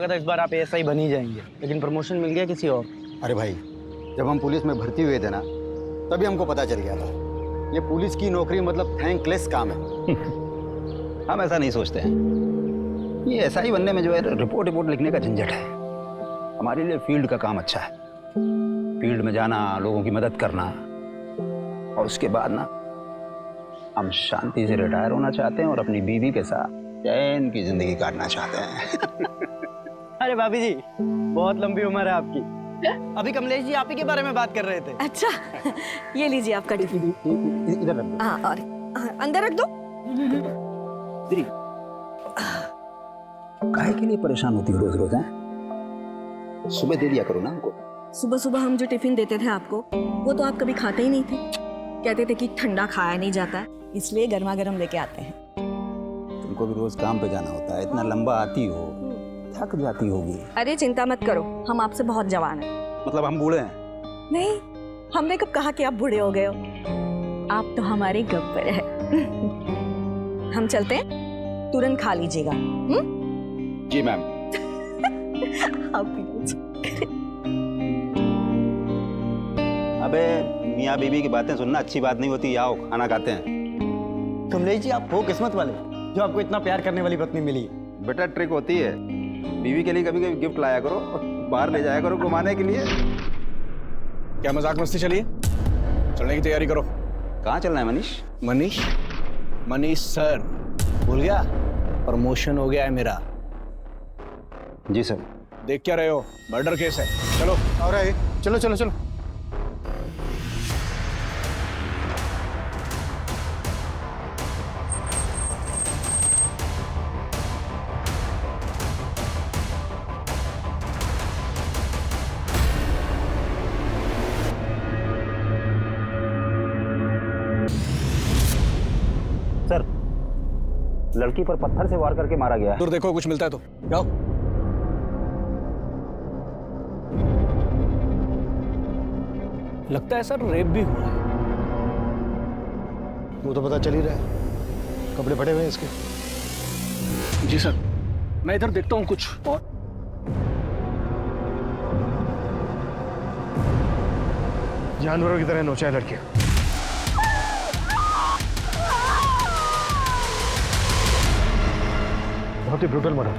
तो इस बार आप एएसआई बन ही जाएंगे, लेकिन प्रमोशन मिल गया किसी और। अरे भाई, जब हम पुलिस में भर्ती हुए थे ना, तभी हमको पता चल गया था ये पुलिस की नौकरी मतलब थैंकलेस काम है। हम ऐसा नहीं सोचते हैं। ये एसआई बनने में जो है रिपोर्ट लिखने का झंझट है। हमारे लिए फील्ड का काम अच्छा है। फील्ड में जाना, लोगों की मदद करना, और उसके बाद ना हम शांति से रिटायर होना चाहते हैं और अपनी बीवी के साथ चैन की जिंदगी काटना चाहते हैं। अरे भाभी जी, बहुत लंबी उम्र है आपकी। अभी कमलेश जी आप ही के बारे में बात कर रहे थे। अच्छा, ये लीजिए आपका टिफिन। इधर रख दो। हाँ, और अंदर रख दो। काहे के लिए परेशान होती हो रोज रोज? हैं, सुबह दे दिया करो ना हमको। सुबह सुबह हम जो टिफिन देते थे आपको, वो तो आप कभी खाते ही नहीं थे। कहते थे कि ठंडा खाया नहीं जाता, इसलिए गर्मा गर्म लेके आते हैं। तुमको भी रोज काम पे जाना होता है, इतना लंबा आती हो, थक जाती होगी। अरे चिंता मत करो, हम आपसे बहुत जवान हैं। मतलब हम बूढ़े हैं? नहीं, हमने कब कहा कि आप बूढ़े हो गए हो। आप तो हमारे गब्बर है। हम चलते हैं, तुरंत खा लीजिएगा। जी मैम। आप भी लीजिए। अबे मियाँ बीवी की बातें सुनना अच्छी बात नहीं होती। आओ खाना खाते हैं। कमलेश जी आप हो किस्मत वाले जो आपको इतना प्यार करने वाली पत्नी मिली। बेटा ट्रिक होती है, बीवी के लिए कभी कभी गिफ्ट लाया करो और बाहर ले जाया करो घुमाने के लिए। क्या मजाक मस्ती चलिए, चलने की तैयारी करो। कहाँ चलना है मनीष? मनीष सर, भूल गया? प्रमोशन हो गया है मेरा। जी सर। देख क्या रहे हो, मर्डर केस है। चलो। और चलो चलो चलो। सर, लड़की पर पत्थर से वार करके मारा गया है। दूर देखो, कुछ मिलता है तो जाओ। लगता है सर रेप भी हुआ है। वो तो पता चल ही रहा है, कपड़े फटे हुए हैं इसके। जी सर, मैं इधर देखता हूँ कुछ। और जानवरों की तरह नोचा है लड़कियां। बहुत ही ब्रूटल मर्डर।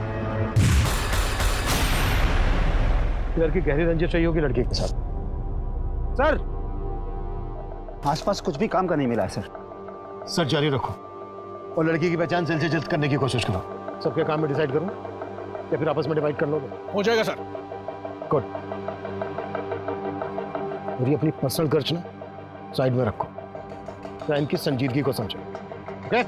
लड़की गहरी रंजिश रही होगी लड़की के साथ। सर, आसपास कुछ भी काम का नहीं मिला है सर। सर जारी रखो और लड़की की पहचान जल्द से जल्द करने की कोशिश करो। सबके काम में डिसाइड करूं या फिर आपस में डिवाइड कर लोगे? हो जाएगा सर। गुड। और ये अपनी पर्सनल गर्ज ना साइड में रखो, क्राइम की संजीदगी को समझो। ओके?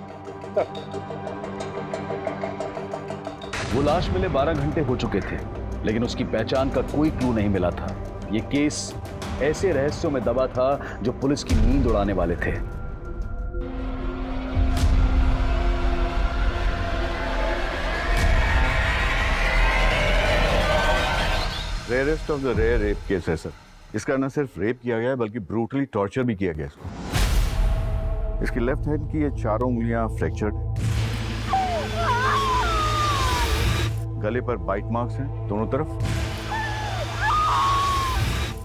वो लाश मिले 12 घंटे हो चुके थे, लेकिन उसकी पहचान का कोई क्लू नहीं मिला था। ये केस ऐसे रहस्यों में दबा था जो पुलिस की नींद उड़ाने वाले थे। Rarest of the rare rape case है सर। इसका न सिर्फ रेप किया गया है बल्कि ब्रूटली टॉर्चर भी किया गया इसको। इसकी लेफ्ट हैंड की ये चारों उंगलियां फ्रैक्चर्ड, गले पर बाइट मार्क्स हैं दोनों तरफ,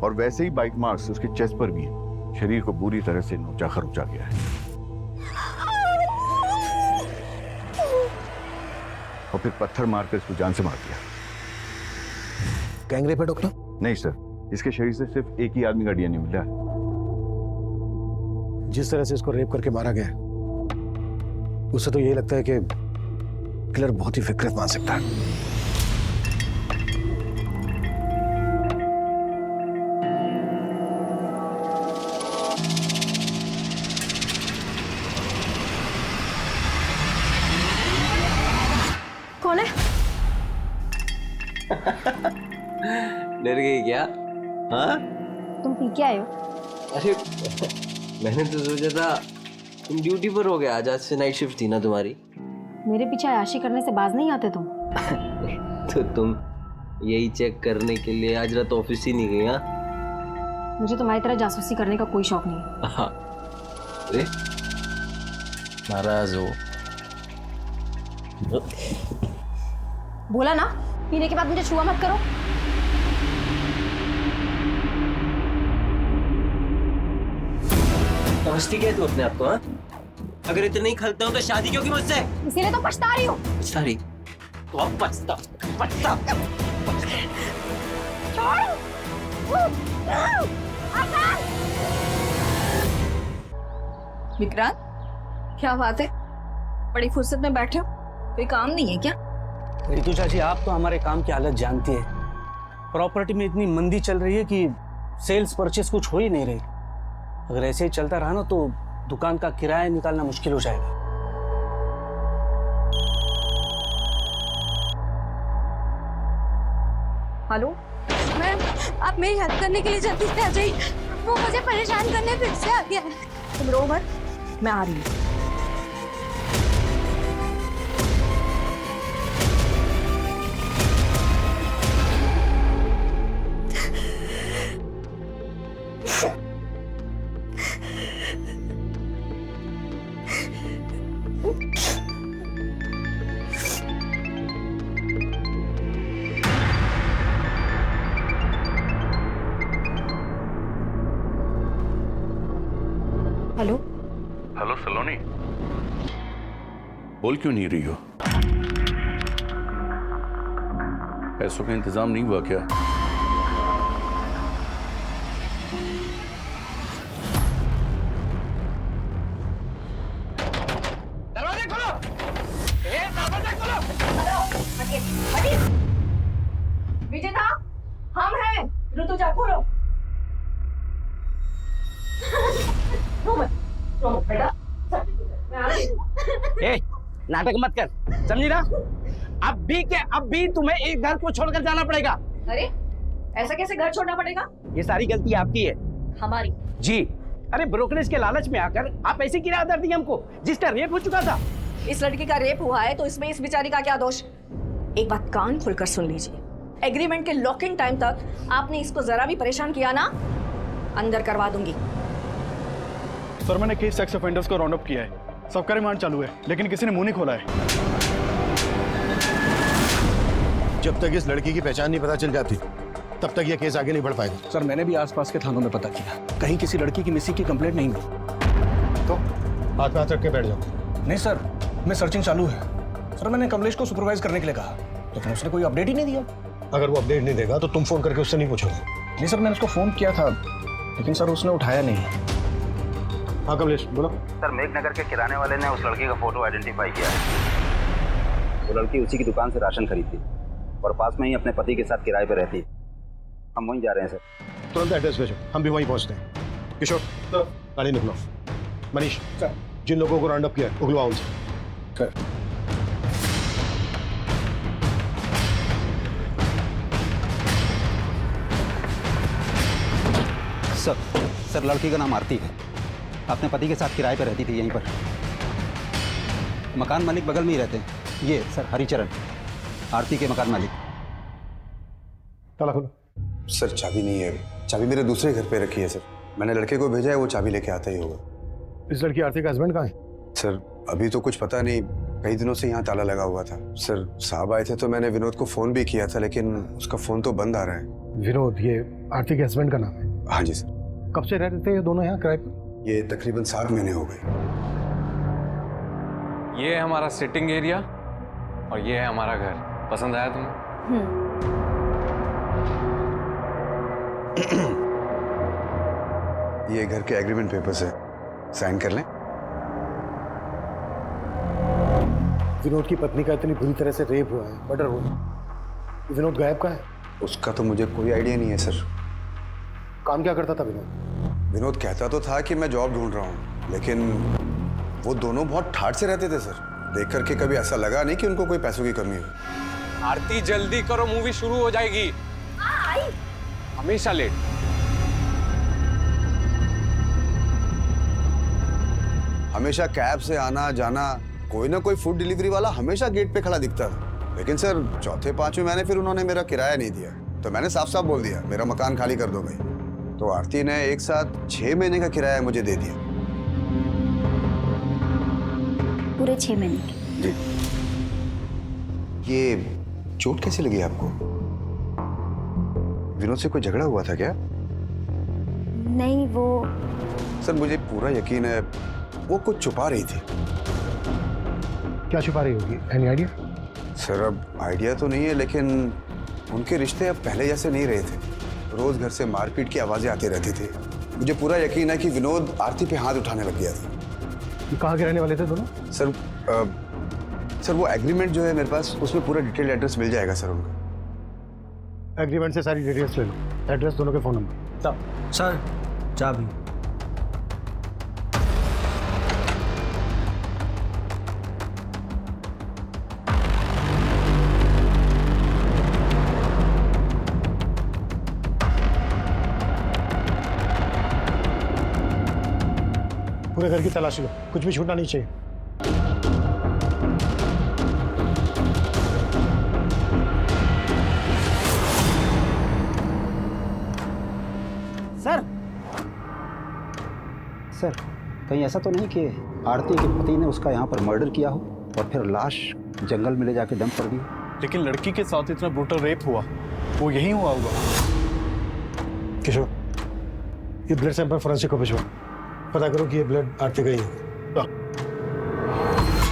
और वैसे ही बाइट मार्क्स उसके चेस्ट पर भी हैं। शरीर को बुरी तरह से नोचा खरोचा गया है और फिर पत्थर मारकर इसको जान से मार दिया। गैंग रेप है डॉक्टर? नहीं सर, इसके शरीर से सिर्फ एक ही आदमी का डीएनए मिला है। जिस तरह से इसको रेप करके मारा गया है, उससे तो यही लगता है कि किलर बहुत ही विकृत मानसिकता है। कौन है? डर गई क्या? हाँ, तुम पी के आए हो? अरे मैंने तो सोचा था तुम ड्यूटी पर हो गया, आज से नाइट शिफ्ट थी ना तुम्हारी। मेरे पीछे अय्याशी करने से बाज नहीं आते तुम। तो तुम यही चेक करने के लिए आज रात ऑफिस ही नहीं गई? हाँ, मुझे तुम्हारी तरह जासूसी करने का कोई शौक नहीं है। हाँ, अरे नाराज हो? बोला ना, पीने के बाद मुझे छुआ मत करो। समझती क्या तू अपने आप को? हाँ, अगर इतने ही खलते हो तो शादी क्यों की मुझसे? इसीलिए तो पछता रही हूँ। सारी तो अब पछता पछता। विक्रांत, क्या बात है? बड़ी फुर्सत में बैठे हो, कोई काम नहीं है क्या? रितु चाची, आप तो हमारे काम की हालत जानती है। प्रॉपर्टी में इतनी मंदी चल रही है कि सेल्स परचेस कुछ हो ही नहीं रही। अगर ऐसे ही चलता रहा ना तो दुकान का किराया निकालना मुश्किल हो जाएगा। हेलो मैम, आप मेरी हेल्प करने के लिए जल्दी से आ जाइए। वो मुझे परेशान करने फिर से आ गया है। तुम रो मत, मैं आ रही हूँ। हेलो हेलो सलोनी, बोल क्यों नहीं रही हो? पैसों का इंतजाम नहीं हुआ क्या? दरवाजा खोलो! दरवाजा खोलो! विजेता, हम हैं। ऋतुजा, खोलो। बेटा, मैं आ रही हूँ। नाटक मत कर, समझी ना? अब भी तुम्हें एक घर को छोड़कर जाना पड़ेगा। अरे, ऐसा कैसे घर छोड़ना पड़ेगा? ये सारी गलती आपकी है। हमारी? जी। अरे ब्रोकरेज के लालच में आकर आप ऐसी किराया दर दी हमको, जिसका रेप हो चुका था। इस लड़की का रेप हुआ है तो इसमें इस बेचारी का क्या दोष? एक बात कान खोलकर सुन लीजिए, एग्रीमेंट के लॉकिंग टाइम तक आपने इसको जरा भी परेशान किया ना, अंदर करवा दूंगी। सर, मैंने केस सेक्स ऑफेंडर्स को राउंड अप किया है, सबका रिमांड चालू है, लेकिन किसी ने मुंह नहीं खोला है। जब तक इस लड़की की पहचान नहीं पता चल जाती तब तक ये केस आगे नहीं बढ़ पाएगा। सर, मैंने भी आसपास के थानों में पता किया, कहीं किसी लड़की की मिसिंग की कंप्लेंट नहीं मिली। तो हाथ पे हाथ रख के बैठ जाओ। नहीं सर, मैं सर्चिंग चालू है। सर, मैंने कमलेश को सुपरवाइज करने के लिए कहा, लेकिन उसने कोई अपडेट ही नहीं दिया। अगर वो अपडेट नहीं देगा तो तुम फोन करके उससे नहीं पूछोगे? नहीं सर, मैंने उसको फोन किया था, लेकिन सर उसने उठाया नहीं। हाँ कमलेश, बोलो। सर, मेघनगर के किराने वाले ने उस लड़की का फोटो आइडेंटिफाई किया है। वो लड़की उसी की दुकान से राशन खरीदती और पास में ही अपने पति के साथ किराए पर रहती। हम वहीं जा रहे हैं सर। तुरंत एड्रेस भेजो, हम भी वहीं पहुंचते हैं। किशोर, गाड़ी निकलो। मनीष, जिन लोगों को राउंड अप किया है उगलवाओ उनसे। सर, लड़की का नाम आरती है, अपने पति के साथ किराए पर रहती थी यहीं पर। मकान मालिक बगल में ही रहते हैं। ये सर हरिचरण, आरती के मकान मालिक। ताला खोलो। सर, चाबी नहीं है, चाबी मेरे दूसरे घर पे रखी है सर। मैंने लड़के को भेजा है, वो चाबी लेके आता ही होगा। इस लड़की आरती का हस्बैंड कहाँ है? सर, अभी तो कुछ पता नहीं, कई दिनों से यहाँ ताला लगा हुआ था। सर, साहब आए थे तो मैंने विनोद को फोन भी किया था, लेकिन उसका फोन तो बंद आ रहा है। विनोद, ये आरती के हस्बैंड का नाम है? हाँ जी सर। कब से रहते थे ये दोनों यहाँ किराए पर? ये तकरीबन 7 महीने हो गए। ये है हमारा सिटिंग एरिया और ये है हमारा घर। पसंद आया तुम्हें? ये घर के एग्रीमेंट पेपर्स है, साइन कर लें। विनोद की पत्नी का इतनी बुरी तरह से रेप हुआ है, मर्डर हुआ है। विनोद गायब कहाँ है? उसका तो मुझे कोई आइडिया नहीं है सर। काम क्या करता था विनोद? विनोद कहता तो था कि मैं जॉब ढूंढ रहा हूँ, लेकिन वो दोनों बहुत ठाठ से रहते थे सर। देख करके कभी ऐसा लगा नहीं कि उनको कोई पैसों की कमी हो। आरती जल्दी करो, मूवी शुरू हो जाएगी। हमेशा लेट। हमेशा कैब से आना जाना, कोई ना कोई फूड डिलीवरी वाला हमेशा गेट पे खड़ा दिखता था। लेकिन सर, चौथे पांचवें महीने फिर उन्होंने मेरा किराया नहीं दिया, तो मैंने साफ साफ बोल दिया मेरा मकान खाली कर दो भाई। तो आरती ने एक साथ 6 महीने का किराया मुझे दे दिया। पूरे 6 महीने के? जी। ये चोट कैसे लगी आपको? विनोद से कोई झगड़ा हुआ था क्या? नहीं, वो सर मुझे पूरा यकीन है वो कुछ छुपा रही थी। क्या छुपा रही होगी? Any idea? सर अब आइडिया तो नहीं है, लेकिन उनके रिश्ते अब पहले जैसे नहीं रहे थे। रोज घर से मारपीट की आवाजें आती रहती थी। मुझे पूरा यकीन है कि विनोद आरती पे हाथ उठाने लग गया था। ये कहाँ के रहने वाले थे दोनों? सर वो एग्रीमेंट जो है मेरे पास, उसमें पूरा डिटेल एड्रेस मिल जाएगा सर उनका। एग्रीमेंट से सारी डिटेल्स ले लो, एड्रेस, दोनों के फोन नंबर। सर चाबी। पूरे घर की तलाशी लो, कुछ भी छूटना नहीं चाहिए। सर कहीं ऐसा तो नहीं कि आरती के पति ने उसका यहाँ पर मर्डर किया हो और फिर लाश जंगल में ले जाके डंप कर दी? लेकिन लड़की के साथ इतना ब्रूटल रेप हुआ, वो यही हुआ होगा। किशोर, ये ब्लड सैंपल फॉरेंसिक को भिजवा, पता करो कि ये ब्लड आरती का ही होगा।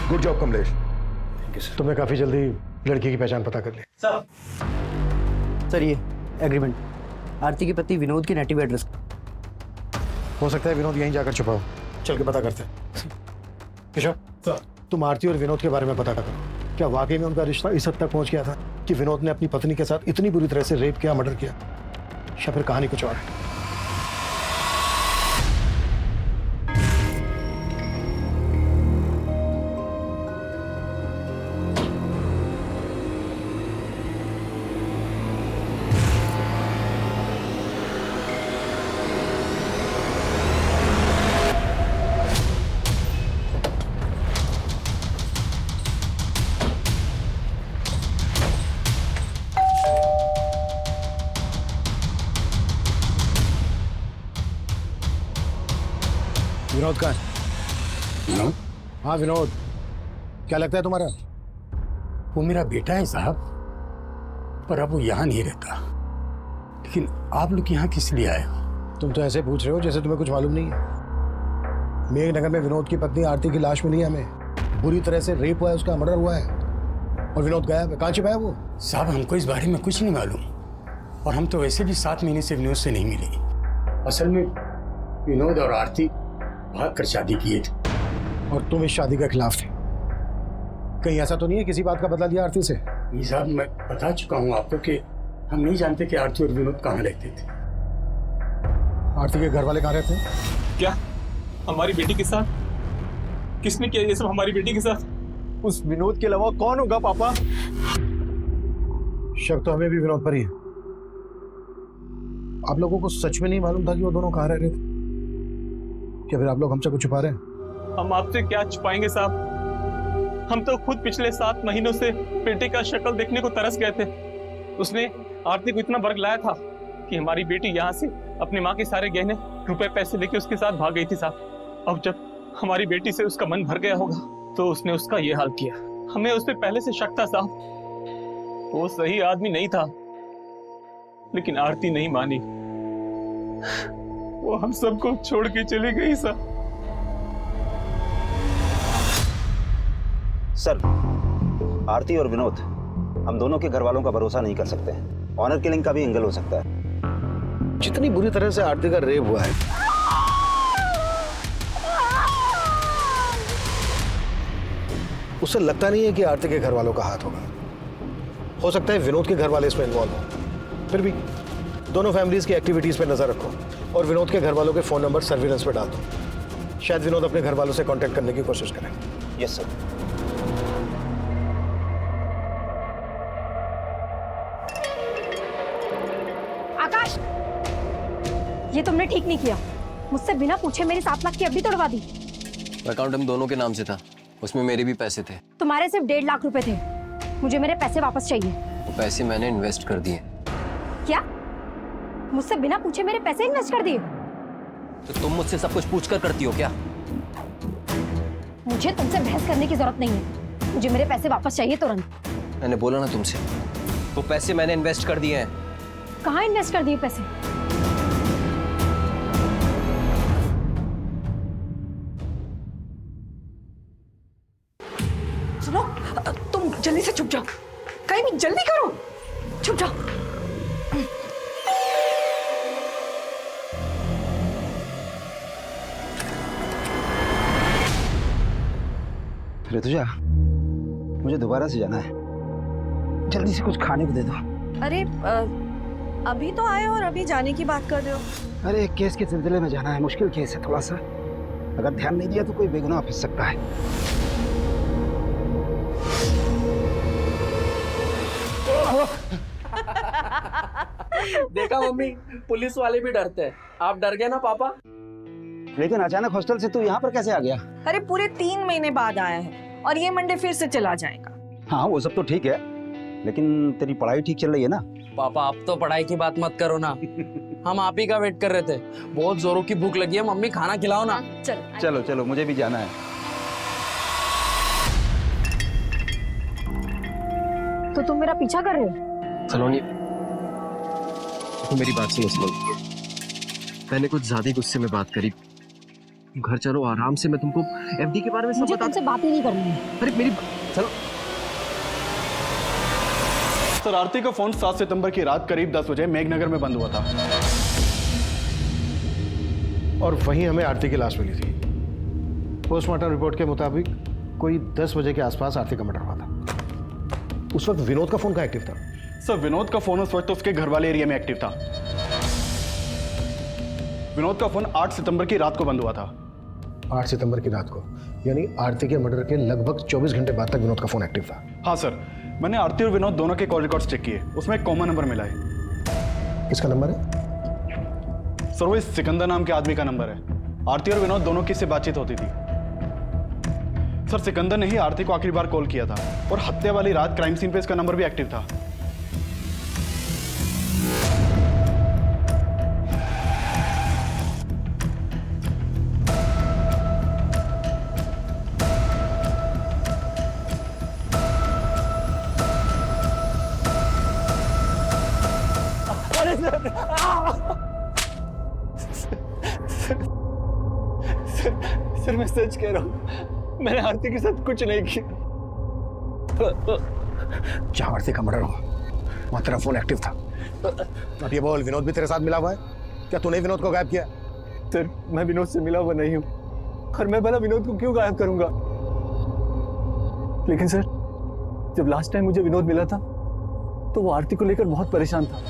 गुड जॉब कमलेश, तुमने काफी जल्दी लड़की की पहचान पता कर ली। सर ये एग्रीमेंट आरती के पति विनोद के नेटिव एड्रेस का। हो सकता है विनोद यहीं जाकर छुपा हो, चल के पता करते हैं। किशोर, तुम आरती और विनोद के बारे में पता करो, क्या वाकई में उनका रिश्ता इस हद तक पहुंच गया था कि विनोद ने अपनी पत्नी के साथ इतनी बुरी तरह से रेप किया, मर्डर किया, या फिर कहानी कुछ और है? विनोद कहाँ है? हाँ विनोद, क्या लगता है तुम्हारा? वो मेरा बेटा है साहब, पर अब वो यहाँ नहीं रहता। लेकिन आप लोग यहाँ किस लिए आए हो? तुम तो ऐसे पूछ रहे हो जैसे तुम्हें कुछ मालूम नहीं है। मेघनगर में विनोद की पत्नी आरती की लाश मिली है हमें, बुरी तरह से रेप हुआ है, उसका मर्डर हुआ है, और विनोद गायब है। कहाँ छिपा है वो? साहब हमको इस बारे में कुछ नहीं मालूम, और हम तो वैसे भी 7 महीने से विनोद से नहीं मिले। असल में विनोद और आरती भाग कर शादी किए थे, और तुम इस शादी के खिलाफ थे। कहीं ऐसा तो नहीं है किसी बात का बदला लिया आरती से? ये साहब मैं बता चुका हूँ आपको कि हम नहीं जानते कि आरती और विनोद कहाँ रहते थे। आरती के घर वाले कहाँ रहते हैं? क्या हमारी बेटी के साथ? किसने किया ये सब हमारी बेटी के साथ? उस विनोद के अलावा कौन होगा पापा? शक तो हमें भी विनोद पर ही है। आप लोगों को सच में नहीं मालूम था कि वो दोनों कहाँ रह रहे थे? क्या फिर आप लोग हमसे कुछ छुपा रहे हैं? हम आपसे क्या छुपाएंगे साहब? हम तो खुद पिछले 7 महीनों से बेटे का शक्ल देखने को तरस गए थे। उसने आरती को इतना बरगलाया था कि हमारी बेटी यहाँ से अपनी माँ के सारे गहने, रुपए, पैसे लेके उसके साथ भाग गई थी साहब। अब जब हमारी बेटी से उसका मन भर गया होगा तो उसने उसका ये हाल किया। हमें उस पर पहले से शक था साहब, वो सही आदमी नहीं था, लेकिन आरती नहीं मानी, वो हम सबको छोड़ के चली गई साहब। सर आरती और विनोद, हम दोनों के घर वालों का भरोसा नहीं कर सकते। ऑनर किलिंग का भी एंगल हो सकता है। जितनी बुरी तरह से आरती का रेप हुआ है, उससे लगता नहीं है कि आरती के घर वालों का हाथ होगा। हो सकता है विनोद के घर वाले इसमें इन्वॉल्व हो। फिर भी दोनों फैमिलीज की एक्टिविटीज पे नजर रखो और विनोद के घर वालों के फोन नंबर सर्विलेंस पे डाल दो। शायद विनोद अपने घर वालों से कांटेक्ट करने की कोशिश करें। Yes sir. आकाश, ये तुमने ठीक नहीं किया। मुझसे बिना पूछे मेरी 7 लाख की एफडी तोड़वा दी। अकाउंट हम दोनों के नाम से था, उसमें मेरे भी पैसे थे। तुम्हारे सिर्फ 1.5 लाख रुपए थे। मुझे मेरे पैसे वापस चाहिए। वो पैसे मैंने इन्वेस्ट कर दिए। क्या? मुझसे बिना पूछे मेरे पैसे इन्वेस्ट कर दिए? तो तुम मुझसे सब कुछ पूछकर करती हो क्या? मुझे तुमसे बहस करने की जरूरत नहीं है। मुझे मेरे पैसे वापस चाहिए तुरंत। मैंने बोला ना तुमसे, वो पैसे मैंने इन्वेस्ट कर दिए हैं। कहाँ इन्वेस्ट कर दिए पैसे? सुनो, तुम जल्दी से छुप जाओ, कहीं भी जल्दी करो, छुप जाओ। ऋतुजा, मुझे दोबारा से जाना है, जल्दी से कुछ खाने को दे दो। अरे अभी तो आए और अभी जाने की बात कर रहे हो। अरे एक केस के सिलसिले में जाना है, मुश्किल केस है थोड़ा सा, अगर ध्यान नहीं दिया तो कोई बेगुनाह फंस सकता है। देखा मम्मी, पुलिस वाले भी डरते हैं। आप डर गए ना पापा? लेकिन अचानक हॉस्टल से तू यहाँ पर कैसे आ गया? अरे पूरे 3 महीने बाद आया है और ये मंडे फिर से चला जाएगा। हाँ वो सब तो ठीक है, लेकिन तेरी पढ़ाई ठीक चल रही है ना? पापा आप तो पढ़ाई की बात मत करो ना, हम आप ही का वेट कर रहे थे। बहुत जोरों की भूख लगी है, मम्मी खाना खिलाओ ना। चलो चलो, मुझे भी जाना है। तो तुम मेरा पीछा कर रहे हो? सलोनी, तो मेरी बात सुनो सलोनी, मैंने कुछ ज्यादा गुस्से में बात करी। घर चलो आराम से, मैं तुमको एफडी के बारे में सब मुझे बता। तुमसे बात ही नहीं करनी है। अरे मेरी चलो। सर आरती का फोन 7 सितंबर की रात करीब 10 बजे मेघनगर में बंद हुआ था और वहीं हमें आरती की लाश मिली थी। पोस्टमार्टम रिपोर्ट के मुताबिक कोई 10 बजे के आसपास आरती का मर्डर हुआ था। उस वक्त विनोद का फोन का एक्टिव था? सर विनोद का फोन उस वक्त उसके घर वाले एरिया में एक्टिव था। विनोद का फोन 8 सितंबर की रात को बंद हुआ था। 8 सितंबर की रात को, यानी आरती के मर्डर के लगभग 24 घंटे बाद तक विनोद का फोन एक्टिव था। हाँ सर, मैंने आरती और विनोद दोनों के कॉल रिकॉर्ड्स चेक किए, उसमें एक कॉमन नंबर मिला है। किसका नंबर है? सर वो इस सिकंदर नाम के आदमी का नंबर है। आरती और विनोद दोनों की इससे बातचीत होती थी। सर सिकंदर ने ही आरती को आखिरी बार कॉल किया था और हत्या वाली रात क्राइम सीन पे इसका नंबर भी एक्टिव था। सर मैं सच कह रहा हूँ, मैंने आरती के साथ कुछ नहीं किया। जहाँ आरती का मर्डर हुआ वहाँ तेरा फोन एक्टिव था। अब ये बोल, विनोद भी तेरे साथ मिला हुआ है? क्या तूने विनोद को गायब किया? सर मैं विनोद से मिला हुआ नहीं हूँ, और मैं भला विनोद को क्यों गायब करूंगा? लेकिन सर जब लास्ट टाइम मुझे विनोद मिला था तो वो आरती को लेकर बहुत परेशान था।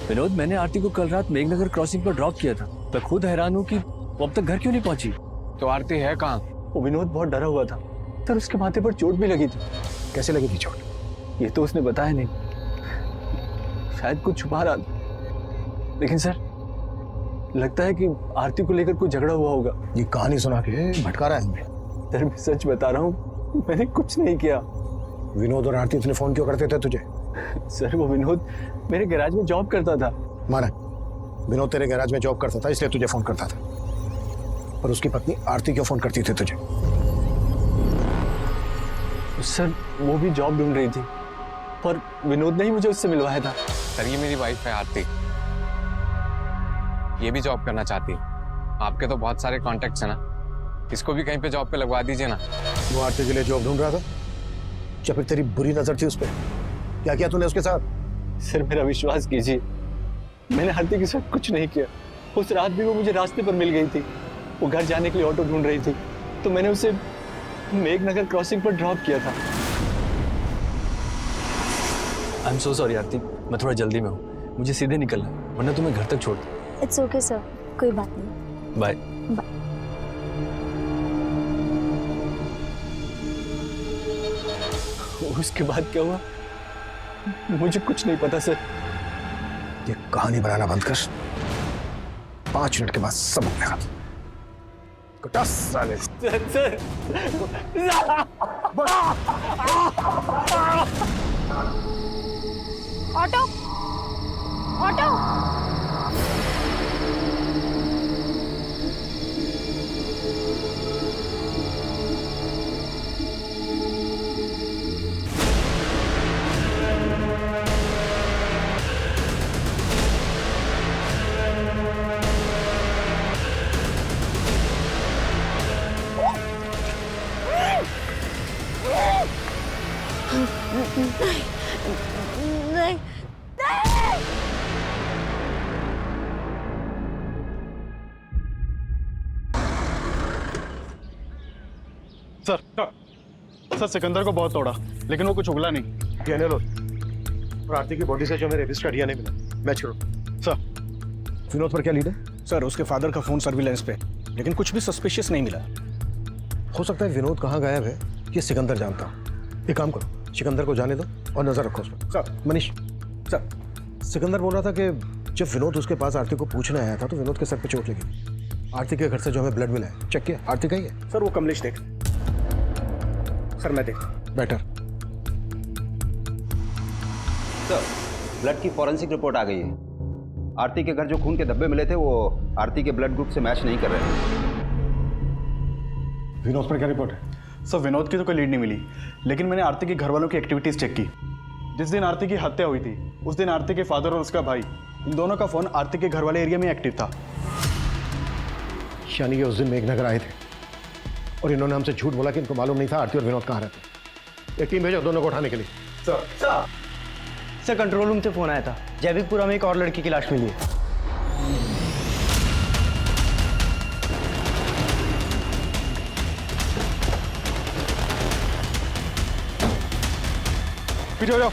विनोद, मैंने आरती को कल रात मेघनगर क्रॉसिंग पर ड्रॉप किया था। मैं खुद हैरान हूँ कि वो अब तक घर क्यों नहीं पहुंची। तो आरती है कहाँ? वो विनोद बहुत डरा हुआ था सर, उसके माथे पर चोट भी लगी थी। कैसे लगी थी चोट? ये तो उसने बताया नहीं, शायद कुछ छुपा रहा था। लेकिन सर लगता है कि आरती को लेकर कोई झगड़ा हुआ होगा। ये कहानी सुना के भटका रहा है हमें। सर मैं सच बता रहा हूँ, मैंने कुछ नहीं किया। विनोद और आरती इतने फोन क्यों करते थे तुझे? सर वो विनोद मेरे गैराज में जॉब करता था। माना विनोद तेरे गैराज में जॉब करता था इसलिए तुझे फोन करता था, पर उसकी पत्नी आरती क्यों फोन करती थी तुझे? सर वो भी जॉब ढूंढ रही थी, पर विनोद ने ही मुझे उससे मिलवाया था। सर ये मेरी वाइफ है आरती, ये भी जॉब करना चाहती है। आपके तो बहुत सारे कॉन्टेक्ट्स हैं ना, इसको भी कहीं पे जॉब पे लगवा दीजिए ना। वो आरती के लिए जॉब ढूंढ रहा था या फिर तेरी बुरी नजर थी उस पर? क्या किया तूने उसके साथ? सर मेरा विश्वास कीजिए, मैंने आरती के साथ कुछ नहीं किया। उस रात भी वो मुझे रास्ते पर मिल गई थी। वो घर जाने के लिए ऑटो ढूंढ रही थी, तो मैंने उसे मेघनगर क्रॉसिंग पर ड्रॉप किया था। आई एम सो सॉरी आरती, मैं थोड़ा जल्दी में हूँ, मुझे सीधे निकलना है, वरना तुम्हें घर तक छोड़ दूँ। इट्स ओके सर, कोई बात नहीं। बाय। उसके बाद क्या हुआ मुझे कुछ नहीं पता सर। ये कहानी बनाना बंद कर, 5 मिनट के बाद सब अपने हाथ। साले sir auto auto sir Sikandar को बहुत तोड़ा लेकिन वो कुछ उगला नहीं। डीएनए लो और आरती की बॉडी से जो मेरे रजिस्टर डीएनए मिला मैच करो। सर विनोद पर क्या लीड है? सर उसके फादर का फोन सर्विलेंस पे, लेकिन कुछ भी सस्पिशियस नहीं मिला। हो सकता है विनोद कहाँ गायब है ये सिकंदर जानता हूँ। एक काम करो, सिकंदर को जाने दो और नजर रखो उस पर। सर मनीष सर सिकंदर बोल रहा था कि जब विनोद उसके पास आरती को पूछने आया था तो विनोद के सर पे चोट लगी। आरती के घर से जो हमें ब्लड मिला है चेक किया, आरती का ही है। सर वो कमलेश देख। सर मैं देख। बेटर। सर ब्लड की फॉरेंसिक रिपोर्ट आ गई है। आरती के घर जो खून के धब्बे मिले थे वो आरती के ब्लड ग्रुप से मैच नहीं कर रहे थे। विनोद पर क्या रिपोर्ट है? सर विनोद की तो कोई लीड नहीं मिली, लेकिन मैंने आरती के घर वालों की एक्टिविटीज चेक की। जिस दिन आरती की हत्या हुई थी उस दिन आरती के फादर और उसका भाई, इन दोनों का फोन आरती के घर वाले एरिया में एक्टिव था। यानी कि उस दिन मेघनगर आए थे और इन्होंने हमसे झूठ बोला कि इनको मालूम नहीं था आरती और विनोद कहाँ रहते। एक टीम भेजो दोनों को उठाने के लिए। सर कंट्रोल रूम से फोन आया था, जैविकपुरा में एक और लड़की की लाश मिली है। पीछे हो जाओ।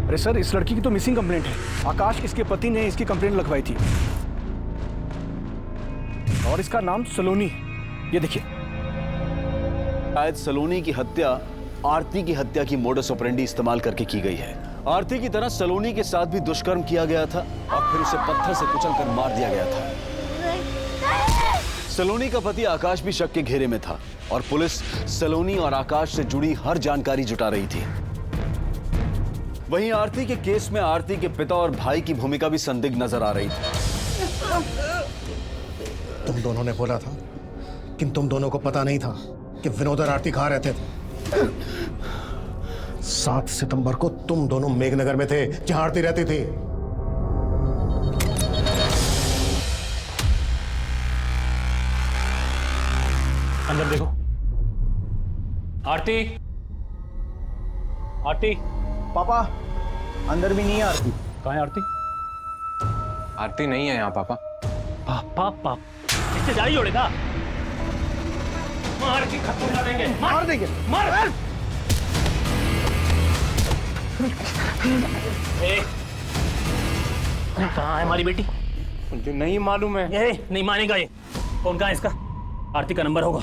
अरे सर इस लड़की की तो मिसिंग कंप्लेंट है। आकाश इसके पति ने इसकी कंप्लेंट लिखवाई थी और इसका नाम सलोनी। ये देखिए। शायद सलोनी की हत्या आरती की हत्या की मोडस ऑपरेंडी इस्तेमाल करके की गई है। आरती की तरह सलोनी के साथ भी दुष्कर्म किया गया था और फिर उसे पत्थर से कुचलकर मार दिया गया था। सलोनी का पति आकाश भी शक के घेरे में था और पुलिस सलोनी और आकाश से जुड़ी हर जानकारी जुटा रही थी। वहीं आरती के केस में आरती के पिता और भाई की भूमिका भी संदिग्ध नजर आ रही थी। तुम दोनों ने बोला था कि तुम दोनों को पता नहीं था कि विनोद और आरती कहाँ रहते थे। 7 सितंबर को तुम दोनों मेघनगर में थे जहां आरती रहती थी। अंदर देखो। आरती, आरती। पापा अंदर भी नहीं है आरती। कहाँ है आरती? आरती नहीं है यहाँ पापा। पापा इससे जारी जोड़ेगा। मार के खत्म कर देंगे। मार देंगे। मार। कहाँ है हमारी बेटी? मुझे नहीं मालूम है। ये नहीं मानेगा ये। कौन कहाँ है इसका? आरती का नंबर होगा।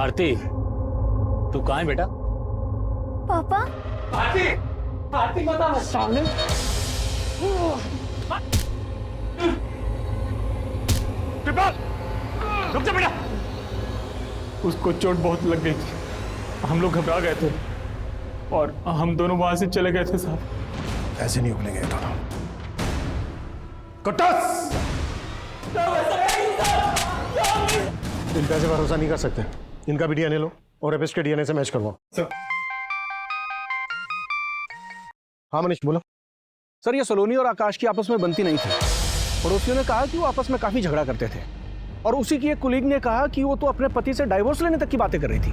आरती तू कहाँ है बेटा? पापा। आरती, आरती बता। सामने। रुक जा बेटा। उसको चोट बहुत लग गई थी, हम लोग घबरा गए थे और हम दोनों वहां से चले गए थे साहब। ऐसे नहीं उगलेंगे दोनों। कटस! इनका से भरोसा नहीं कर सकते। इनका भी डीएनए लो और एपिस के डीएनए से मैच करवाओ। हाँ मनीष बोलो। सर ये सलोनी और आकाश की आपस में बनती नहीं थी। पड़ोसियों ने कहा कि वो आपस में काफी झगड़ा करते थे और उसी की एक कुलीग ने कहा कि वो तो अपने पति से डाइवोर्स लेने तक की बातें कर रही थी।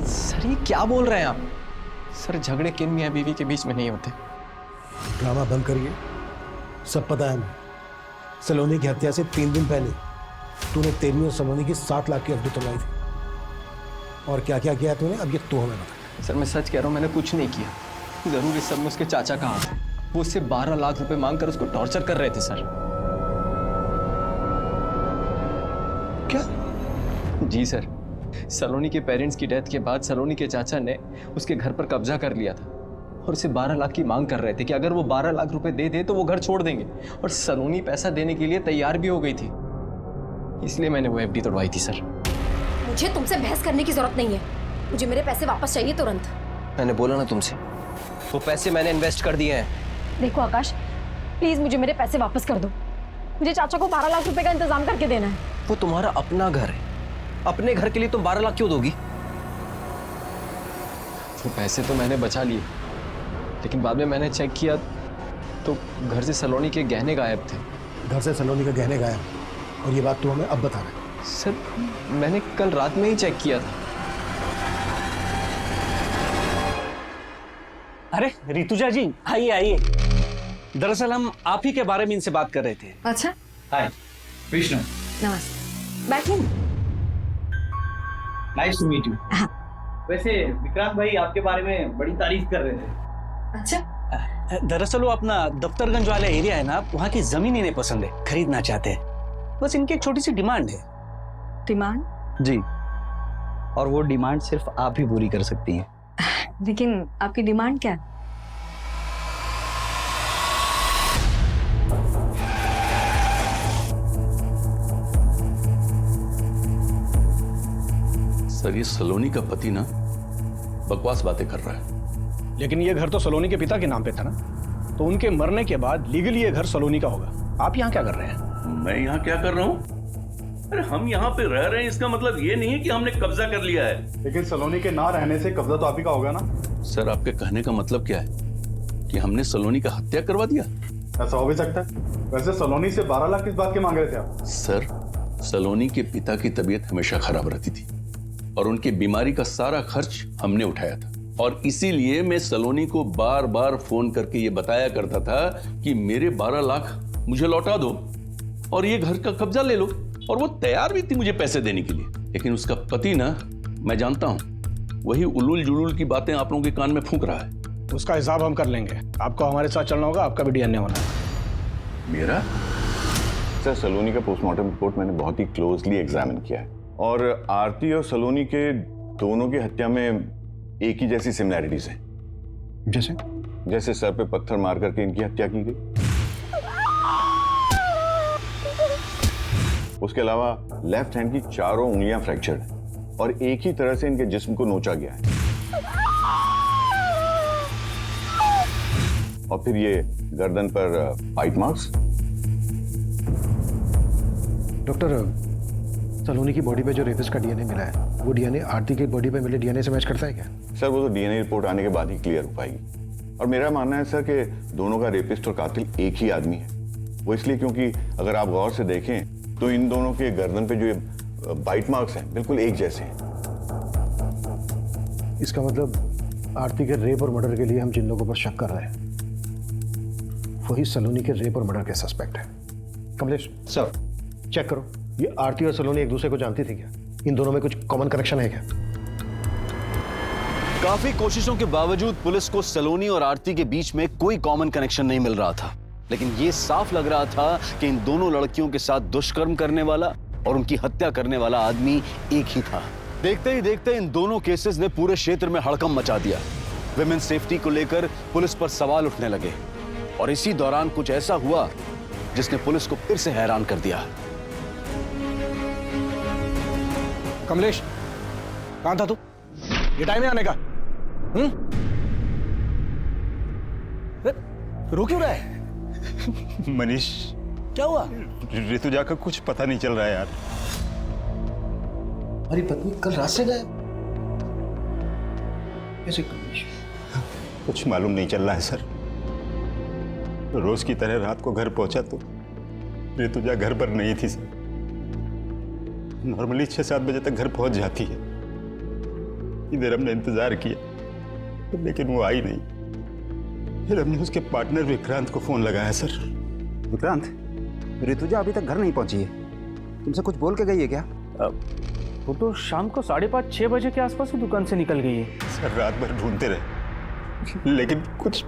सर ये क्या बोल रहे हैं आप? सर झगड़े किन मियां बीवी के बीच में नहीं होते। ड्रामा बंद करिए। सब पता है हमें। सलोनी की हत्या से 3 दिन पहले तूने तेरी और सलोनी की 7 लाख की एफडी तोड़वाई थी। और क्या क्या किया तूने अब ये तो हमें बता। सर मैं सच कह रहा हूँ, मैंने कुछ नहीं किया। जरूर इस सब में उसके चाचा का हाथ है। वो उससे 12 लाख रुपए मांगकर उसको टॉर्चर कर रहे थे सर। क्या? जी सर, सलोनी के पेरेंट्स की डेथ के बाद सलोनी के चाचा ने उसके घर पर कब्जा कर लिया था और उसे 12 लाख की मांग कर रहे थे कि अगर वो 12 लाख रुपए दे दे तो वो घर छोड़ देंगे। और सलोनी पैसा देने के लिए तैयार भी हो गई थी, इसलिए मैंने वो एफडी तोड़वाई थी सर। मुझे तुमसे बहस करने की जरूरत नहीं है। मुझे मेरे पैसे वापस चाहिए तुरंत। मैंने बोला ना तुमसे, वो पैसे मैंने इन्वेस्ट कर दिए हैं। देखो आकाश, प्लीज मुझे मेरे पैसे वापस कर दो। मुझे चाचा को 12 लाख रुपए का इंतजाम करके देना है। वो तुम्हारा अपना घर है, अपने घर के लिए तुम 12 लाख क्यों दोगी? वो पैसे तो मैंने बचा लिए, लेकिन बाद में मैंने चेक किया तो घर से सलोनी के गहने गायब थे। घर से सलोनी के गहने गायब और ये बात तू हमें अब बता रहा है? सर मैंने कल रात में ही चेक किया था। अरे रितुजा जी, आइए आइए। दरअसल हम आप ही के बारे में इनसे बात कर रहे थे। अच्छा, हाय विष्णु, नमस्ते, बैठिए। Nice to meet you. वैसे विक्रांत भाई आपके बारे में बड़ी तारीफ कर रहे थे। अच्छा, दरअसल वो अपना दफ्तरगंज वाला एरिया है ना, वहाँ की जमीन इन्हें पसंद है, खरीदना चाहते हैं। बस इनकी एक छोटी सी डिमांड है। डिमांड? जी, और वो डिमांड सिर्फ आप ही पूरी कर सकती हैं। लेकिन आपकी डिमांड क्या है? सर, ये सलोनी का पति ना बकवास बातें कर रहा है। लेकिन ये घर तो सलोनी के पिता के नाम पे था ना, तो उनके मरने के बाद लीगली ये घर सलोनी का होगा। आप यहाँ क्या कर रहे हैं? मैं यहाँ क्या कर रहा हूँ? अरे हम यहाँ पे रह रहे हैं, इसका मतलब ये नहीं है कि हमने कब्जा कर लिया है। लेकिन सलोनी के ना रहने से कब्जा तो आप ही का होगा ना। सर, आपके कहने का मतलब क्या है कि हमने सलोनी का हत्या करवा दिया? ऐसा हो भी सकता है। वैसे सलोनी से 12 लाख किस बात के मांग रहे थे आप? सर, सलोनी के पिता की तबीयत हमेशा खराब रहती थी और उनकी बीमारी का सारा खर्च हमने उठाया था, और इसीलिए मैं सलोनी को बार बार फोन करके ये बताया करता था कि मेरे 12 लाख मुझे लौटा दो और ये घर का कब्जा ले लो, और वो तैयार भी थी मुझे पैसे देने के लिए। लेकिन उसका पति ना, मैं जानता हूं, वही उलूल जुलूल की बातें आप लोगों के कान में फूंक रहा है। उसका हिसाब हम कर लेंगे। आपको हमारे साथ चलना होगा, आपका भी डीएनए होना है। मेरा? सर, सलोनी का पोस्टमार्टम रिपोर्ट मैंने बहुत ही क्लोजली एग्जामिन किया है, और आरती और सलोनी के दोनों की हत्या में एक ही जैसी सिमिलैरिटीज हैं। जैसे सर पे पत्थर मार करके इनकी हत्या की गई, उसके अलावा लेफ्ट हैंड की चारों उंगलियां फ्रैक्चर्ड हैं और एक ही तरह से इनके जिस्म को नोचा गया है। और फिर ये गर्दन पर बाइट मार्क्स। डॉक्टर, सलोनी की बॉडी पे जो रेपिस्ट का डीएनए मिला है, वो डीएनए आरती की बॉडी पे मिले डीएनए से मैच करता है क्या? सर, वो तो डीएनए रिपोर्ट आने के बाद ही क्लियर हो पाएगी। और मेरा मानना है सर कि दोनों का रेपिस्ट और कातिल एक ही आदमी है। वो इसलिए क्योंकि अगर आप गौर से देखें तो इन दोनों के गर्दन पे जो ये बाइट मार्क्स हैं बिल्कुल एक जैसे हैं। इसका मतलब आरती के रेप और मर्डर के लिए हम जिन लोगों पर शक कर रहे हैं वही सलोनी के रेप और मर्डर के सस्पेक्ट हैं। कमलेश सर, चेक करो, ये आरती और सलोनी एक दूसरे को जानती थी क्या? इन दोनों में कुछ कॉमन कनेक्शन है क्या? काफी कोशिशों के बावजूद पुलिस को सलोनी और आरती के बीच में कोई कॉमन कनेक्शन नहीं मिल रहा था, लेकिन ये साफ लग रहा था कि इन दोनों लड़कियों के साथ दुष्कर्म करने वाला और उनकी हत्या करने वाला आदमी एक ही था। देखते ही देखते इन दोनों केसेस ने पूरे क्षेत्र में हड़कंप मचा दिया। विमेन सेफ्टी को लेकर पुलिस पर सवाल उठने लगे, और इसी दौरान कुछ ऐसा हुआ जिसने पुलिस को फिर से हैरान कर दिया। कमलेश, कहां था तू? ये टाइम है आने का। रो क्यों रहा है? मनीष, क्या हुआ? ऋतुजा का कुछ पता नहीं चल रहा है यार। हमारी पत्नी कल रात से गायब कैसे? कुछ मालूम नहीं चल रहा है सर। रोज की तरह रात को घर पहुंचा तो ऋतुजा घर पर नहीं थी सर। नॉर्मली 6-7 बजे तक घर पहुंच जाती है। इधर हमने इंतजार किया लेकिन वो आई नहीं। फिर हमने उसके पार्टनर विक्रांत को फोन लगाया सर। विक्रांत, ऋतुजा अभी तक घर नहीं पहुंची है, तुमसे कुछ बोल के गई है क्या? वो तो शाम को 5:30-6 बजे के आसपास ही दुकान से निकल गई है। सर, रात भर ढूंढते रहे लेकिन कुछ।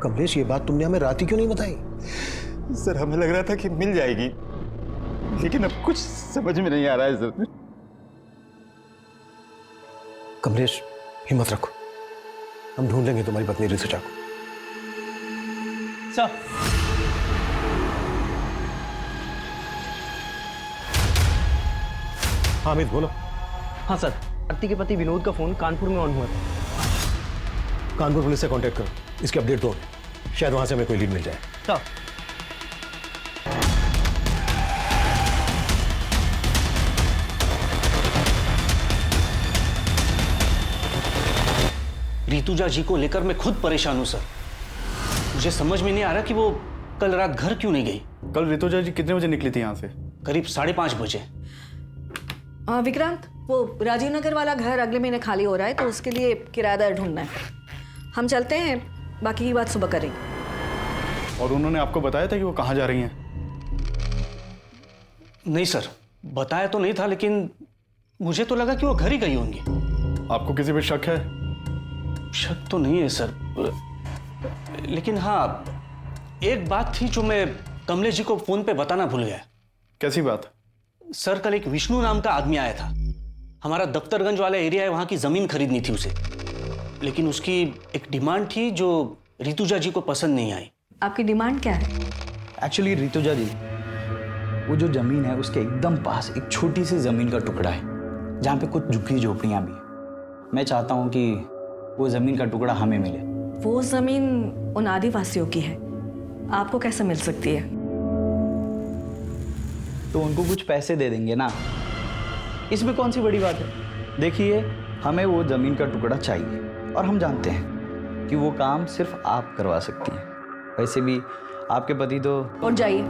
कमलेश, ये बात तुमने हमें रात ही क्यों नहीं बताई? सर, हमें लग रहा था कि मिल जाएगी, लेकिन अब कुछ समझ में नहीं आ रहा है सर। कमलेश, हिम्मत रखो, हम ढूंढ लेंगे तुम्हारी पत्नी ऋतुजा को। सर, हामिद बोलो। हाँ सर, आरती के पति विनोद का फोन कानपुर में ऑन हुआ था। कानपुर पुलिस से कांटेक्ट करो, इसकी अपडेट दो, शायद वहां से हमें कोई लीड मिल जाए। सर, ऋतुजा जी को लेकर मैं खुद परेशान हूं सर। मुझे समझ में नहीं आ रहा कि वो कल रात घर क्यों नहीं गई। कल ऋतुजा जी कितने बजे निकली थी यहाँ से? करीब 5:30 बजे। विक्रांत, वो राजीव नगर वाला घर अगले महीने खाली हो रहा है, तो उसके लिए किराएदार ढूंढना है। हम चलते हैं, बाकी की बात सुबह करेंगे। और उन्होंने आपको बताया था कि वो कहाँ जा रही हैं? नहीं सर, बताया तो नहीं था, लेकिन मुझे तो लगा कि वो घर ही गई होंगी। आपको किसी पे शक है? शक तो नहीं है सर, लेकिन हाँ, एक बात थी जो मैं कमलेश जी को फोन पे बताना भूल गया। कैसी बात? सर, कल एक विष्णु नाम का आदमी आया था। हमारा दफ्तरगंज वाला एरिया है, वहां की जमीन खरीदनी थी उसे, लेकिन उसकी एक डिमांड थी जो ऋतुजा जी को पसंद नहीं आई। आपकी डिमांड क्या है? एक्चुअली ऋतुजा जी, वो जो जमीन है उसके एकदम पास एक छोटी सी जमीन का टुकड़ा है जहाँ पे कुछ झुग्गी झोपड़ियाँ भी हैं। मैं चाहता हूँ कि वो जमीन का टुकड़ा हमें मिले। वो जमीन उन आदिवासियों की है, आपको कैसे मिल सकती है? तो उनको कुछ पैसे दे देंगे ना, इसमें कौन सी बड़ी बात है। देखिए, हमें वो जमीन का टुकड़ा चाहिए और हम जानते हैं कि वो काम सिर्फ आप करवा सकती हैं। वैसे भी आपके पति तो... उठ जाइए,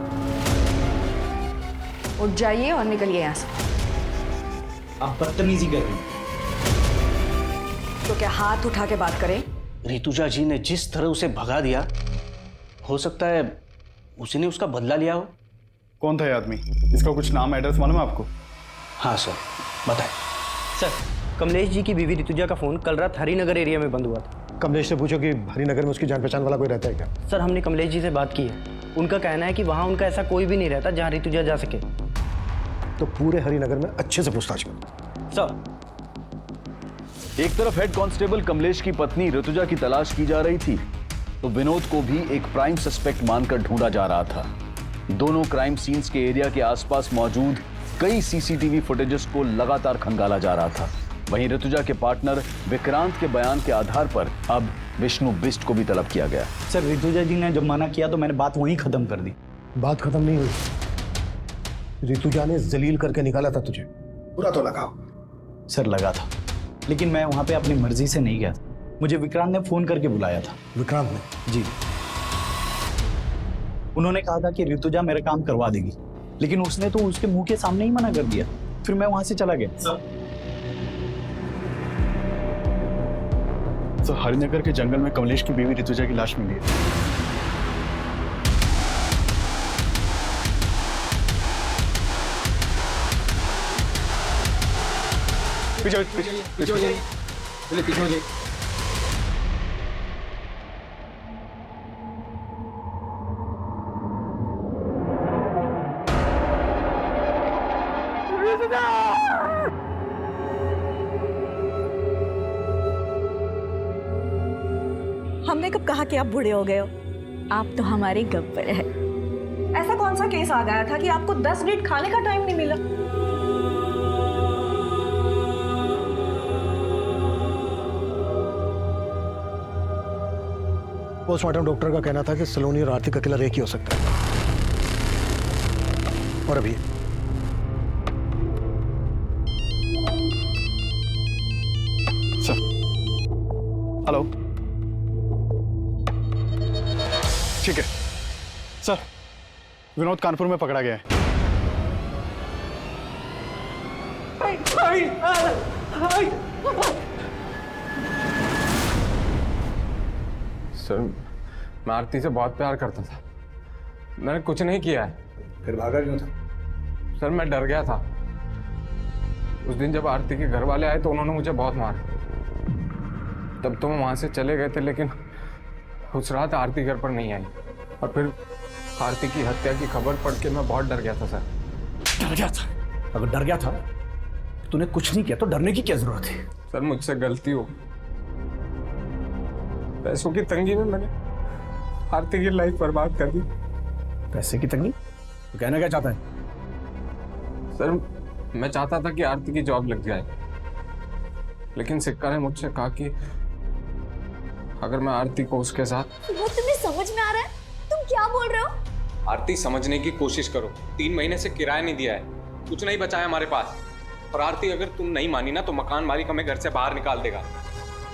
उठ जाइए और निकलिए यहाँ से। आप बदतमीजी कर रही हैं। तो क्या हाथ उठा के बात करें? ऋतुजा जी ने जिस तरह उसे भगा दिया, हो सकता है उसी ने उसका बदला लिया हो। कौन था ये आदमी? इसका कुछ नाम एड्रेस मालूम है आपको? हाँ सर, बताएं। सर, कमलेश जी की बीवी ऋतुजा का फोन कल रात हरिनगर एरिया में बंद हुआ था। कमलेश से पूछो कि हरिनगर में उसकी जान पहचान वाला कोई रहता है क्या? सर, हमने कमलेश जी से बात की है। उनका कहना है कि वहाँ उनका ऐसा कोई भी नहीं रहता जहाँ ऋतुजा जा सके। तो पूरे हरिनगर में अच्छे से पूछताछ करो। सर, एक तरफ हेड कांस्टेबल कमलेश की पत्नी ऋतुजा की तलाश की जा रही थी, तो विनोद को भी एक प्राइम सस्पेक्ट मानकर ढूंढा जा रहा था। दोनों क्राइम सीन्स के एरिया के आसपास मौजूद कई सीसीटीवी फुटेजेस को लगातार खंगाला जा रहा था। वहीं ऋतुजा के पार्टनर विक्रांत के बयान के आधार पर अब विष्णु बिष्ट को भी तलब किया गया। सर, ऋतुजा जी ने जब मना किया तो मैंने बात वहीं खत्म कर दी। बात खत्म नहीं हुई। ऋतुजा ने जलील करके निकाला था तुझे, बुरा तो लगा? सर, लगा था, लेकिन मैं वहां पे अपनी मर्जी से नहीं गया था। मुझे विक्रांत ने फोन करके बुलाया था। विक्रांत ने? जी। उन्होंने कहा था कि ऋतुजा मेरा काम करवा देगी, लेकिन उसने तो उसके मुंह के सामने ही मना कर दिया। फिर मैं वहां से चला गया। सर, हरिनगर के जंगल में कमलेश की बीवी ऋतुजा की लाश मिली है। पीछे पीछे पीछे हो जाइए, पीछे हो जाइए। हमने कब कहा कि आप बूढ़े हो गए हो? आप तो हमारे गब्बर है। ऐसा कौन सा केस आ गया था कि आपको 10 मिनट खाने का टाइम नहीं मिला? पोस्टमार्टम डॉक्टर का कहना था कि सलोनी और आरती का किलर एक ही हो सकता है। और अभी सर, हेलो, ठीक है सर, विनोद कानपुर में पकड़ा गया है। सर, मैं आरती से बहुत प्यार करता था। मैंने कुछ नहीं किया है। फिर भागा क्यों था? सर, मैं डर गया था। उस दिन जब आरती के घर वाले आए तो उन्होंने मुझे बहुत मारा। तब तो मैं वहां से चले गए थे, लेकिन उस रात आरती घर पर नहीं आई। और फिर आरती की हत्या की खबर पढ़ के मैं बहुत डर गया था सर। डर गया था? अगर डर गया था तूने कुछ नहीं किया तो डरने की क्या जरूरत है? सर, मुझसे गलती हो। पैसों की तंगी में मैंने आरती की लाइफ बर्बाद कर दी। पैसे की तंगी? तो कहना क्या चाहता है? सर, मैं चाहता था कि आरती की जॉब लग जाए, लेकिन सिक्का ने मुझसे कहा कि अगर मैं आरती को उसके साथ... वो तुम्हें समझ में आ रहा है? तुम क्या बोल रहे हो? आरती, समझने की कोशिश करो। 3 महीने से किराया नहीं दिया है, कुछ नहीं बचा है हमारे पास। और आरती, अगर तुम नहीं मानी ना तो मकान मालिक हमें घर से बाहर निकाल देगा।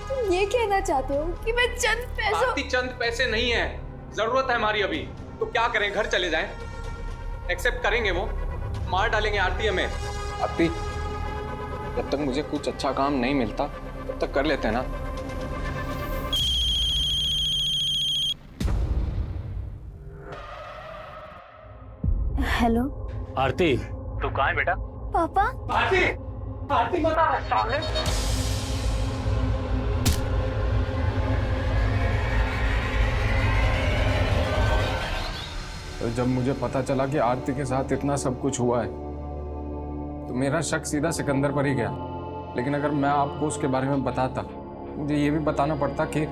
तुम ये कहना चाहते हो कि मैं चंद पैसों... आरती, चंद पैसे नहीं है, जरूरत है हमारी अभी। तो क्या करें, घर चले जाएं? एक्सेप्ट करेंगे वो? मार डालेंगे आरती हमें। आरती, जब तक मुझे कुछ अच्छा काम नहीं मिलता तब तक कर लेते हैं ना। हेलो आरती, तू कहाँ है बेटा? पापा। आरती, आरती बता साले। तो जब मुझे पता चला कि आरती के साथ इतना सब कुछ हुआ है तो मेरा शक सीधा सिकंदर पर ही गया। लेकिन अगर मैं आपको उसके बारे में बताता, मुझे ये भी बताना पड़ता कि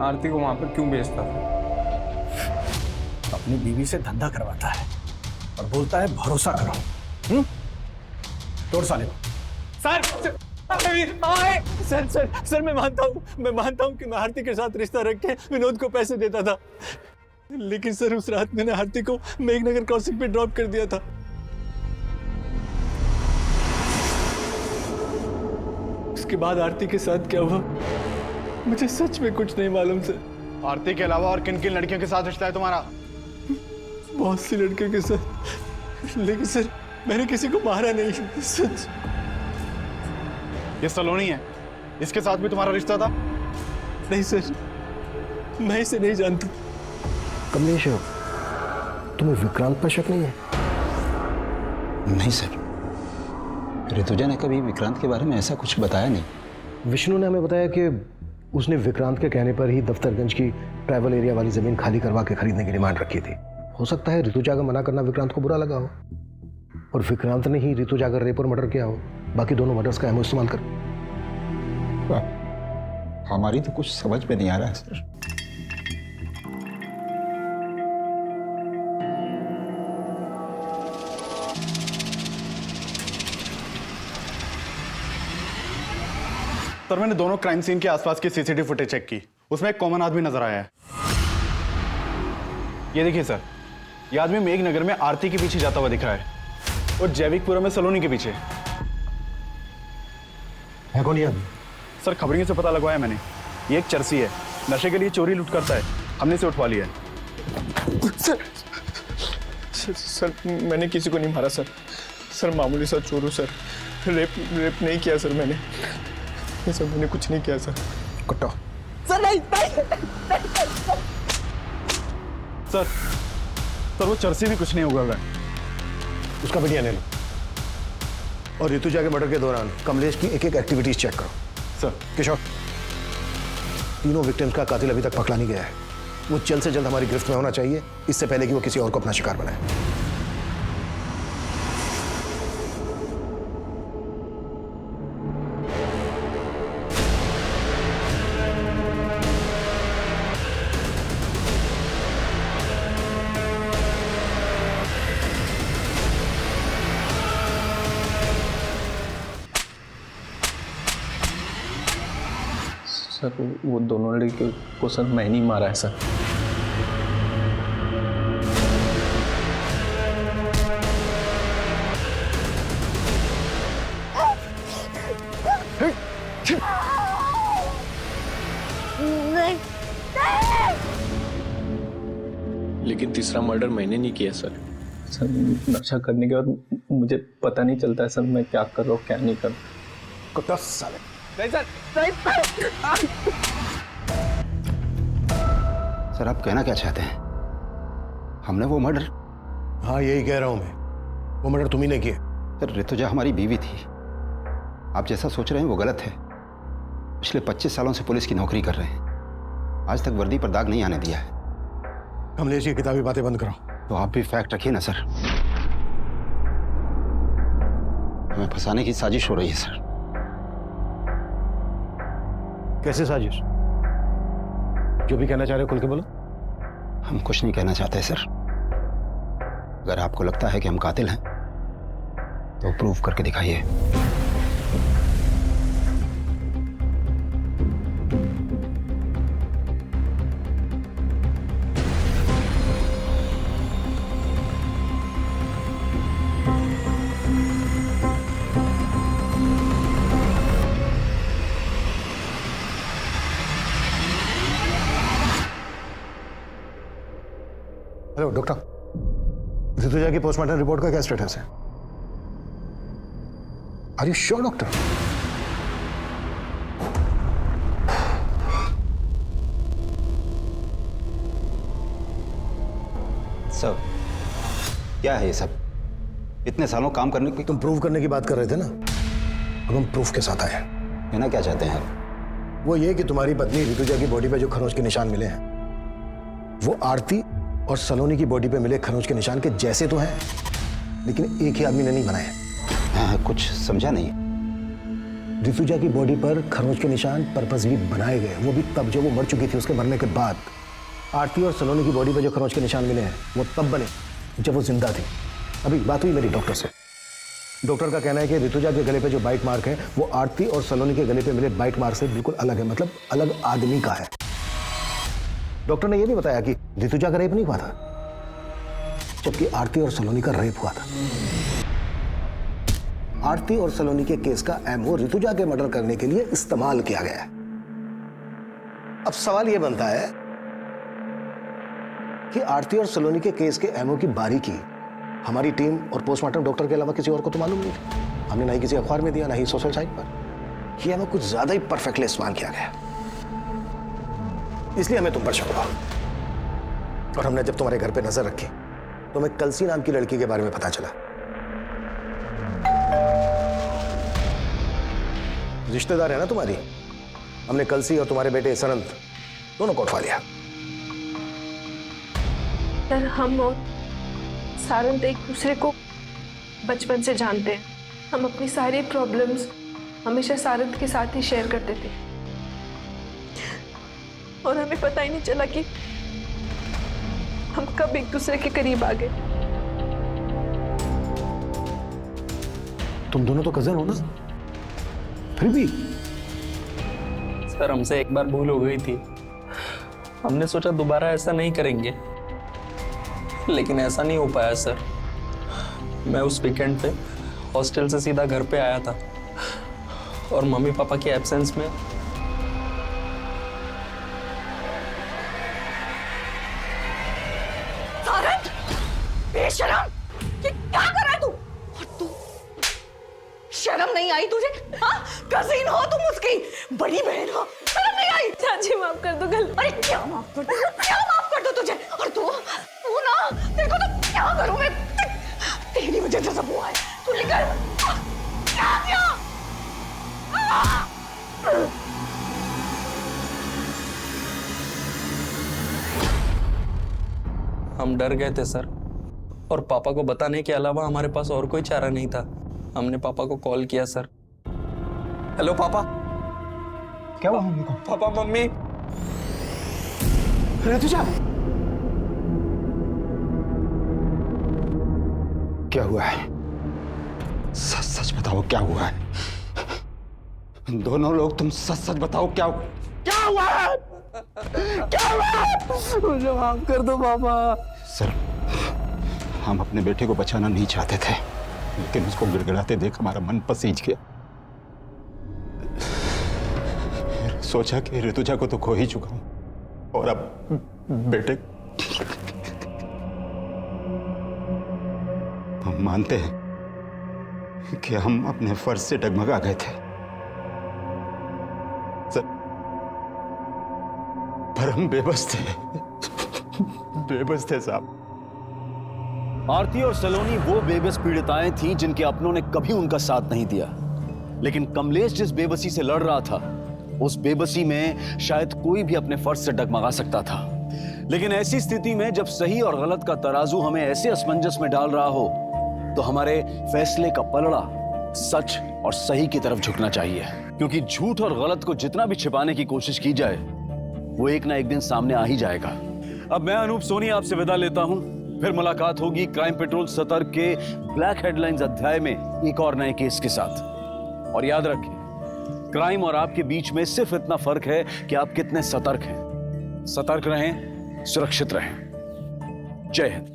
आरती को वहां पर क्यों भेजता था। अपनी बीवी से धंधा करवाता है और बोलता है भरोसा करो। तोड़ साले को। सर सर सर सर मैं मानता हूँ कि मैं आरती के साथ रिश्ता रख के विनोद को पैसे देता था, लेकिन सर उस रात मैंने आरती को मेघनगर क्रॉसिंग पे ड्रॉप कर दिया था। उसके बाद आरती के साथ क्या हुआ मुझे सच में कुछ नहीं मालूम सर। आरती के अलावा और किन किन लड़कियों के साथ रिश्ता है तुम्हारा? बहुत सी लड़कियों के साथ, लेकिन सर मैंने किसी को मारा नहीं। सच। ये सलोनी है, इसके साथ भी तुम्हारा रिश्ता था? नहीं सर, मैं इसे नहीं जानता। कमलेश, तुम्हें विक्रांत पर शक नहीं है? नहीं सर, ऋतुजा ने कभी विक्रांत के बारे में ऐसा कुछ बताया नहीं। विष्णु ने हमें बताया कि उसने विक्रांत के कहने पर ही दफ्तरगंज की ट्राइबल एरिया वाली जमीन खाली करवा के खरीदने की डिमांड रखी थी। हो सकता है ऋतुजा का मना करना विक्रांत को बुरा लगा हो और विक्रांत ने ही ऋतुजा का रेप और मर्डर किया हो, बाकी दोनों मर्डर्स का एमओ इस्तेमाल कर। हमारी तो कुछ समझ में नहीं आ रहा है सर। सर मैंने दोनों क्राइम सीन के आसपास की सीसीटीवी फुटेज चेक की, उसमें एक कॉमन आदमी नजर आया है। ये देखिए सर, ये आदमी मेघनगर में आरती के पीछे जाता हुआ दिख रहा है और जैविकपुरा में सलोनी के पीछे है। कौन ये आदमी? सर खबरियों से पता लगवाया मैंने, ये एक चरसी है, नशे के लिए चोरी लूट करता है, हमने इसे उठवा लिया है। सर मैंने किसी को नहीं मारा सर। सर मामूली सा चोर हूँ सर, रेप नहीं किया सर मैंने। सर मैंने कुछ नहीं किया सर। कुट्टा। सर नहीं। सर वो चरसी भी कुछ नहीं होगा। उसका वीडियो ले लो और ऋतुजा के मर्डर के दौरान कमलेश की एक एक एक्टिविटीज चेक करो। सर। किशोर, तीनों विक्टिम्स का कातिल अभी तक पकड़ा नहीं गया है। वो जल्द से जल्द हमारी गिरफ्त में होना चाहिए, इससे पहले कि वो किसी और को अपना शिकार बनाए। सर वो दोनों लड़के को सर मैं नहीं मारा है सर। लेकिन तीसरा मर्डर मैंने नहीं किया सर। सर नशा करने के बाद मुझे पता नहीं चलता है सर मैं क्या कर रहा हूँ क्या नहीं कर रहा। कुत्ता साले। सर आप कहना क्या चाहते हैं? हमने वो मर्डर? हाँ यही कह रहा हूं मैं, वो मर्डर तुम ही ने किया। सर ऋतुजा हमारी बीवी थी, आप जैसा सोच रहे हैं वो गलत है। पिछले 25 सालों से पुलिस की नौकरी कर रहे हैं, आज तक वर्दी पर दाग नहीं आने दिया है। कमलेश की किताबी बातें बंद करो। तो आप भी फैक्ट रखिए ना सर। हमें फंसाने की साजिश हो रही है सर। कैसे साजिश? जो भी कहना चाह रहे हो खुल के बोलो। हम कुछ नहीं कहना चाहते सर। अगर आपको लगता है कि हम कातिल हैं तो प्रूव करके दिखाइए। हेलो डॉक्टर, ऋतुजा की पोस्टमार्टम रिपोर्ट का क्या स्टेटस है? Are you sure doctor? Sir क्या है ये सब? इतने सालों काम करने की तुम प्रूव करने की बात कर रहे थे ना, अब हम प्रूफ के साथ आए हैं। कहना क्या चाहते हैं आप? वो ये कि तुम्हारी पत्नी ऋतुजा की बॉडी पे जो खरोंच के निशान मिले हैं वो आरती और सलोनी की बॉडी पे मिले खरोंच के निशान के जैसे तो हैं, लेकिन एक ही आदमी ने नहीं बनाए। कुछ समझा नहीं। ऋतुजा की बॉडी पर खरोंच के निशान पर्पसली बनाए गए, वो भी तब जब वो मर चुकी थी। उसके मरने के बाद आरती और सलोनी की बॉडी पर जो खरोंच के निशान मिले हैं वो तब बने जब वो जिंदा थी। अभी बात हुई मेरी डॉक्टर से। डॉक्टर का कहना है कि ऋतुजा के गले पे जो बाइट मार्क है वो आरती और सलोनी के गले पे मिले बाइट मार्क से बिल्कुल अलग है, मतलब अलग आदमी का है। डॉक्टर ने यह भी बताया कि ऋतुजा का रेप नहीं हुआ था, जबकि आरती और सलोनी का रेप हुआ था। आरती और सलोनी के केस का एमओ ऋतुजा के मर्डर करने के लिए इस्तेमाल किया गया है। अब सवाल यह बनता है कि आरती और सलोनी के केस के एमओ की बारीकी हमारी टीम और पोस्टमार्टम डॉक्टर के अलावा किसी और को तो मालूम नहीं थी। हमने ना ही किसी अखबार में दिया, ना ही सोशल साइट पर। यह एमओ कुछ ज्यादा ही परफेक्टली इस्तेमाल किया गया, इसलिए हमें तुम पर शक हुआ। और हमने जब तुम्हारे घर पे नजर रखी तो हमें कलसी नाम की लड़की के बारे में पता चला। रिश्तेदार है ना तुम्हारी। हमने कलसी और तुम्हारे बेटे सनंद दोनों को उठवा लिया। सर, हम और सारंत एक दूसरे को बचपन से जानते हैं। हम अपनी सारी प्रॉब्लम्स हमेशा सारंत के साथ ही शेयर करते थे और हमें पता ही नहीं चला कि हम कब एक दूसरे के करीब आ गए। तुम दोनों तो कजन हो ना, फिर भी। सर, हमसे एक बार भूल हो गई थी। हमने सोचा दोबारा ऐसा नहीं करेंगे, लेकिन ऐसा नहीं हो पाया सर। मैं उस वीकेंड पे हॉस्टल से सीधा घर पे आया था और मम्मी पापा के एब्सेंस में सारंग, बेशरम, ये क्या कर रहा है तू? और तू शर्म नहीं आई तुझे? हाँ, कजिन हो तुम उसकी, बड़ी बहन हो, शर्म नहीं आई? चाची माफ कर दो गलती। अरे क्या माफ कर दो? क्या माफ कर दो तुझे? और तू ना, तेरे को तो क्या करूं मैं? तेरी वजह से सब हुआ है। तू निकल। क्या किया? हम डर गए थे सर, और पापा को बताने के अलावा हमारे पास और कोई चारा नहीं था। हमने पापा को कॉल किया सर। हेलो पापा। क्या हुआ मम्मी को? पापा, मम्मी। ऋतुजा, क्या हुआ है? सच सच बताओ क्या हुआ है? दोनों लोग तुम सच सच बताओ क्या हुआ है? क्या हुआ है? मुझे माफ कर दो पापा। सर, हम अपने बेटे को बचाना नहीं चाहते थे, लेकिन उसको गिड़गिड़ाते देख हमारा मन पसीज गया। सोचा कि ऋतुजा को तो खो ही चुका हूं और अब बेटे। हम मानते हैं कि हम अपने फर्ज से डगमगा गए थे सर, पर हम बेबस थे। बेबस थे साहब। आरती और सलोनी वो बेबस पीड़िताएं थीं जिनके अपनों ने कभी उनका साथ नहीं दिया। लेकिन कमलेश जिस बेबसी से लड़ रहा था, उस बेबसी में शायद कोई भी अपने फर्ज से डगमगा सकता था। लेकिन ऐसी स्थिति में जब सही और गलत का तराजू हमें ऐसे असमंजस में डाल रहा हो, तो हमारे फैसले का पलड़ा सच और सही की तरफ झुकना चाहिए। क्योंकि झूठ और गलत को जितना भी छिपाने की कोशिश की जाए, वो एक ना एक दिन सामने आ ही जाएगा। अब मैं अनूप सोनी आपसे विदा लेता हूं। फिर मुलाकात होगी क्राइम पेट्रोल सतर्क के ब्लैक हेडलाइंस अध्याय में एक और नए केस के साथ। और याद रखें, क्राइम और आपके बीच में सिर्फ इतना फर्क है कि आप कितने सतर्क हैं। सतर्क रहें, सुरक्षित रहें। जय हिंद।